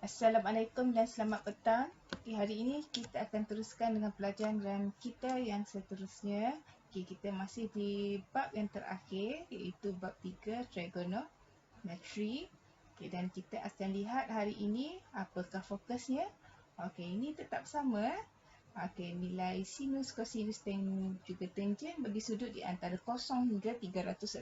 Assalamualaikum dan selamat petang. Hari ini kita akan teruskan dengan pelajaran kita yang seterusnya. Kita masih di bab yang terakhir, iaitu bab 3 trigonometry. Dan kita akan lihat hari ini apakah fokusnya. Ini tetap sama. Nilai sinus, kosinus dan juga tangent bagi sudut di antara 0 hingga 360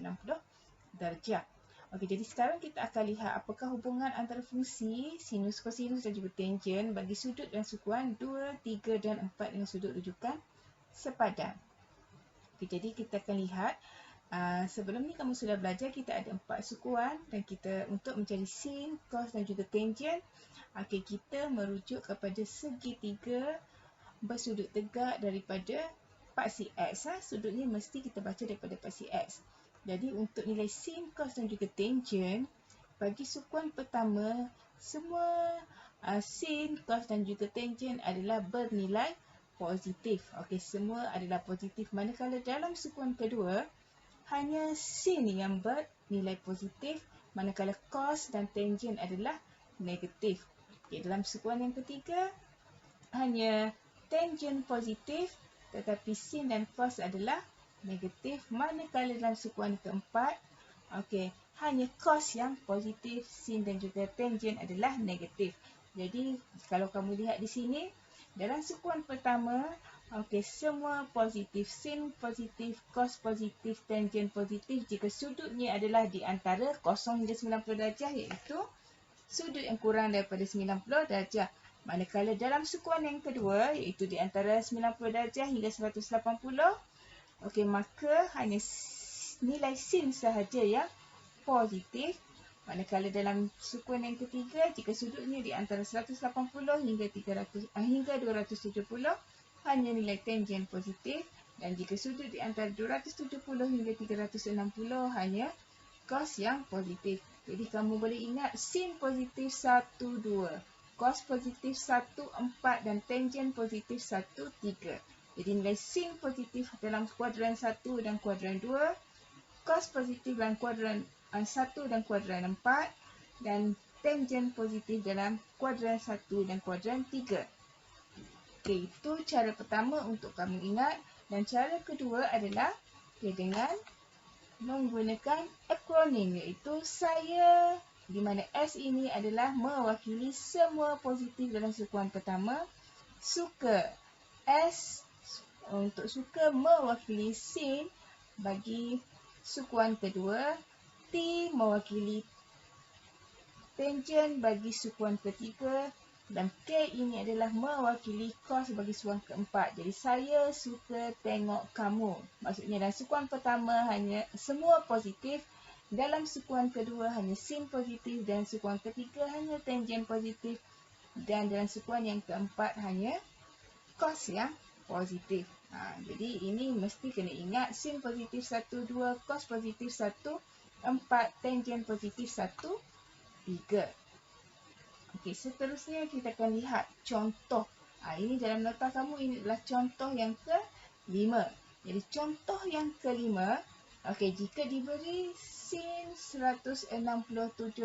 darjah. Jadi sekarang kita akan lihat apakah hubungan antara fungsi sinus, kosinus dan juga tangent bagi sudut dan sukuan 2, 3 dan 4 dengan sudut rujukan sepadan. Jadi kita akan lihat, sebelum ni kamu sudah belajar kita ada 4 sukuan dan kita untuk mencari sin, cos dan juga tangent, kita merujuk kepada segitiga bersudut tegak daripada paksi X. Sudutnya mesti kita baca daripada paksi X. Jadi untuk nilai sin, cos dan juga tangent, bagi sukuan pertama, semua sin, cos dan juga tangent adalah bernilai positif. Semua adalah positif. Manakala dalam sukuan kedua, hanya sin yang bernilai positif, manakala cos dan tangent adalah negatif. Dalam sukuan yang ketiga, hanya tangent positif, tetapi sin dan cos adalah negatif. Manakala dalam sukuan keempat, hanya cos yang positif, sin dan juga tangent adalah negatif. Jadi kalau kamu lihat di sini, dalam sukuan pertama, semua positif, sin positif, cos positif, tangent positif jika sudutnya adalah di antara 0 hingga 90 darjah, iaitu sudut yang kurang daripada 90 darjah. Manakala dalam sukuan yang kedua, iaitu di antara 90 darjah hingga 180, maka hanya nilai sin sahaja yang positif. Manakala dalam sukuan yang ketiga, jika sudutnya di antara 180 hingga 270, hanya nilai tangent positif. Dan jika sudut di antara 270 hingga 360, hanya cos yang positif. Jadi kamu boleh ingat sin positif 1, 2, cos positif 1, 4 dan tangent positif 1, 3. Jadi nilai sin positif dalam kuadran 1 dan kuadran 2, cos positif dalam kuadran 1 dan kuadran 4, dan tangent positif dalam kuadran 1 dan kuadran 3. Itu cara pertama untuk kamu ingat. Dan cara kedua adalah dengan menggunakan akronim, iaitu saya, di mana S ini adalah mewakili semua positif dalam sukuan pertama. Suka S untuk suka mewakili sin bagi sukuan kedua. T mewakili tangent bagi sukuan ketiga. Dan K ini adalah mewakili cos bagi sukuan keempat. Jadi saya suka tengok kamu. Maksudnya dalam sukuan pertama hanya semua positif. Dalam sukuan kedua hanya sin positif. Dan sukuan ketiga hanya tangent positif. Dan dalam sukuan yang keempat hanya cos yang positif. Jadi ini mesti kena ingat sin positif 1, 2, cos positif 1, 4, tangent positif 1, 3. Seterusnya kita akan lihat contoh. Ini dalam nota kamu, ini adalah contoh yang ke-5. Jadi contoh yang ke-5, jika diberi sin 167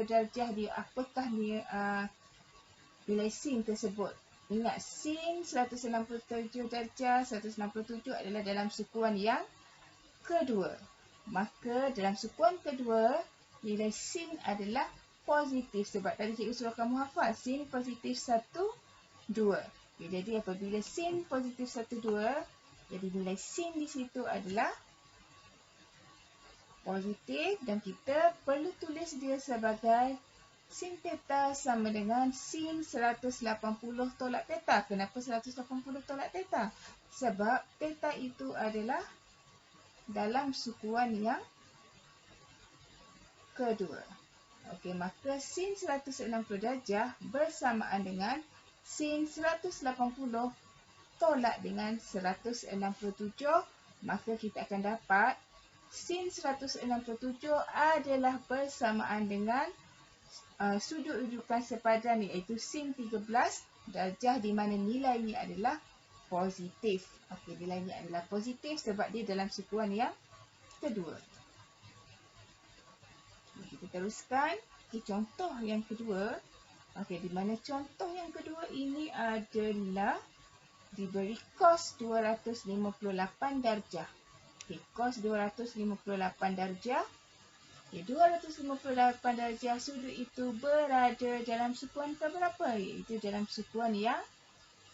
darjah, apakah nilai sin tersebut? Ingat, sin 167 darjah, 167 adalah dalam sukuan yang kedua. Maka dalam sukuan kedua, nilai sin adalah positif. Sebab tadi cikgu suruh kamu hafal, sin positif 1, 2. Jadi apabila sin positif 1, 2, jadi nilai sin di situ adalah positif. Dan kita perlu tulis dia sebagai sin theta sama dengan sin 180 tolak theta. Kenapa 180 tolak theta? Sebab theta itu adalah dalam sukuan yang kedua. Maka sin 160 darjah bersamaan dengan sin 180 tolak dengan 167. Maka kita akan dapat sin 167 adalah bersamaan dengan sudut rujukan sepadan, iaitu sin 13 darjah, di mana nilainya adalah positif. Nilainya adalah positif sebab dia dalam sukuan yang kedua. Kita teruskan. Contoh yang kedua, Okey, di mana contoh yang kedua ini adalah diberi cos 258 darjah. Okey, cos 258 darjah. Okey, 258 darjah sudut itu berada dalam sukuan ke berapa? Iaitu dalam sukuan yang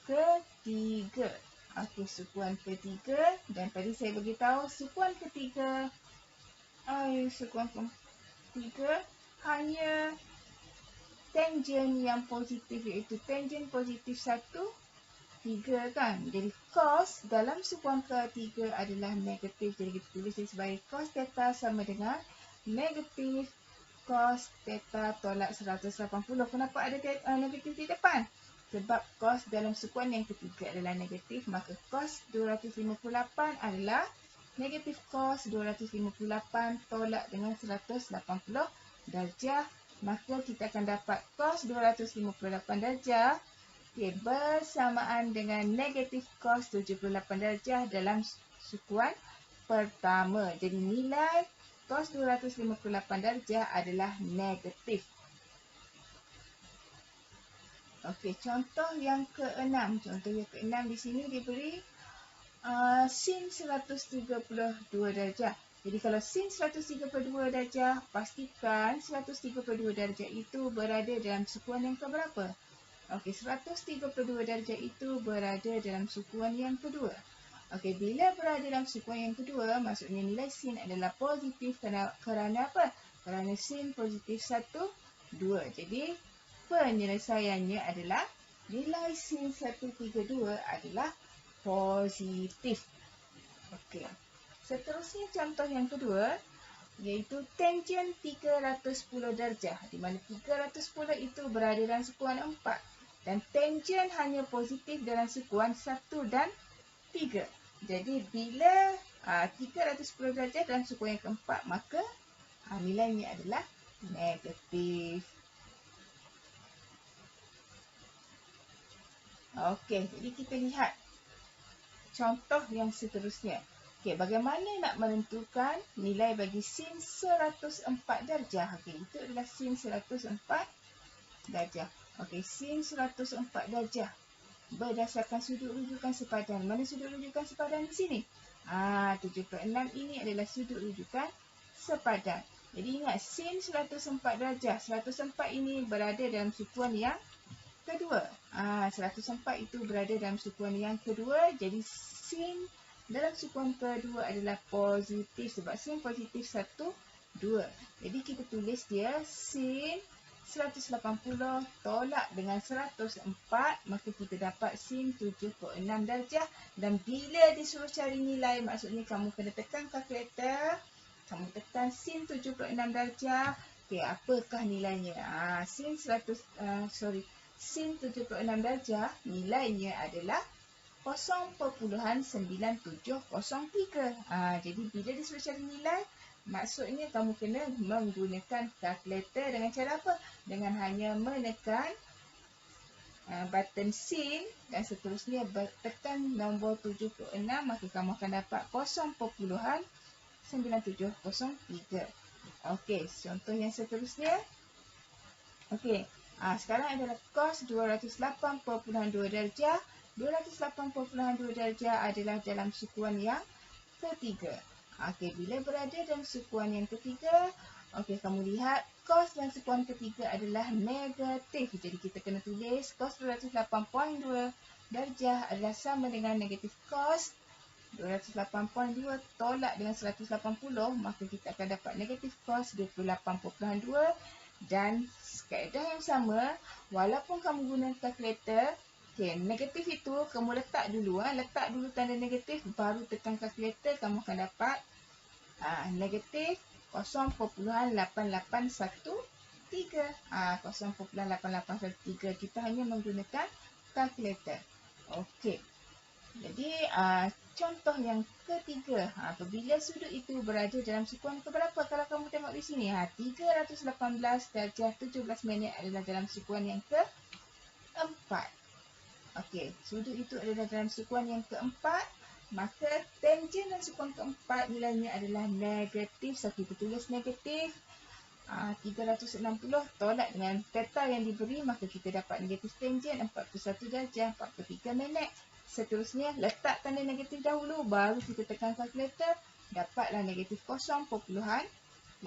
ketiga. Okey, sukuan ketiga, dan tadi saya beritahu sukuan ketiga, sukuan ketiga hanya tangent yang positif, iaitu tangent positif 1, 3 kan. Jadi cos dalam sukuan ketiga adalah negatif. Jadi kita tulis sebagai cos theta sama dengan negatif cos theta tolak 180. Kenapa ada negatif di depan? Sebab cos dalam sukuan yang ketiga adalah negatif, maka cos 258 adalah negatif cos 258 tolak dengan 180 darjah. Maka kita akan dapat cos 258 darjah bersamaan dengan negatif cos 78 darjah dalam sukuan pertama. Jadi nilai cos 258 darjah adalah negatif. Okey, contoh yang keenam. Contoh yang keenam di sini diberi sin 132 darjah. Jadi kalau sin 132 darjah, pastikan 132 darjah itu berada dalam sukuan yang keberapa? Okey, 132 darjah itu berada dalam sukuan yang kedua. Okey, bila berada dalam sukuan yang kedua, maksudnya nilai sin adalah positif kerana apa? Kerana sin positif 1, 2. Jadi, penyelesaiannya adalah nilai sin 132 adalah positif. Okey. Seterusnya contoh yang kedua, iaitu tangent 310 darjah, di mana 310 itu berada dalam sukuan 4 dan tangent hanya positif dalam sukuan 1 dan 3. Jadi bila 310 darjah dalam sukuan yang keempat, maka nilainya adalah negatif. Okey, jadi kita lihat contoh yang seterusnya. Okey, bagaimana nak menentukan nilai bagi sin 104 darjah? Okey, itu adalah sin 104 darjah. Okey, sin 104 darjah berdasarkan sudut rujukan sepadan. Mana sudut rujukan sepadan di sini? 7/6 ini adalah sudut rujukan sepadan. Jadi ingat, sin 104 darjah. 104 ini berada dalam sukuan yang kedua. 104 itu berada dalam sukuan yang kedua. Jadi sin dalam sukuan kedua adalah positif sebab sin positif 1, 2. Jadi kita tulis dia sin 180 tolak dengan 104, maka kita dapat sin 7/6 darjah. Dan bila disuruh cari nilai, maksudnya kamu kena tekan kalkulator, kamu tekan sin 7/6 darjah. Okey, apakah nilainya? Sin 7/6 darjah nilainya adalah 0.9703. Jadi bila disuruh cari nilai, maksudnya kamu kena menggunakan kalkulator dengan cara apa? Dengan hanya menekan button sin dan seterusnya tekan nombor 76, maka kamu akan dapat 0.9703. Okey, contoh yang seterusnya. Okey, sekarang adalah cos 208.2 darjah. 208.2 darjah adalah dalam sukuan yang ketiga. Okey, bila berada dalam sukuan yang ketiga, okey, kamu lihat cos dalam sukuan ketiga adalah negatif. Jadi kita kena tulis cos 208.2 darjah adalah sama dengan negatif cos 208.2 tolak dengan 180, maka kita akan dapat negatif cos 28.2. Dan kaedah yang sama, walaupun kamu guna kalkulator, okey, negatif itu kamu letak dulu, letak dulu tanda negatif, baru tekan kalkulator, kamu akan dapat negatif 0.8813. 0.8813. Kita hanya menggunakan kalkulator. Okey. Jadi contoh yang ketiga, apabila sudut itu berada dalam sukuan keberapa? Kalau kamu tengok di sini, 318 darjah 17 minit adalah dalam sukuan yang keempat. Okey, sudut itu adalah dalam sukuan yang keempat, maka tangent dalam sukuan keempat nilainya adalah negatif. So kita tulis negatif 360 tolak dengan theta yang diberi, maka kita dapat negatif tangent 41 darjah 43 minit. Seterusnya, letak tanda negatif dahulu, baru kita tekan kalkulator, dapatlah negatif 0.8915.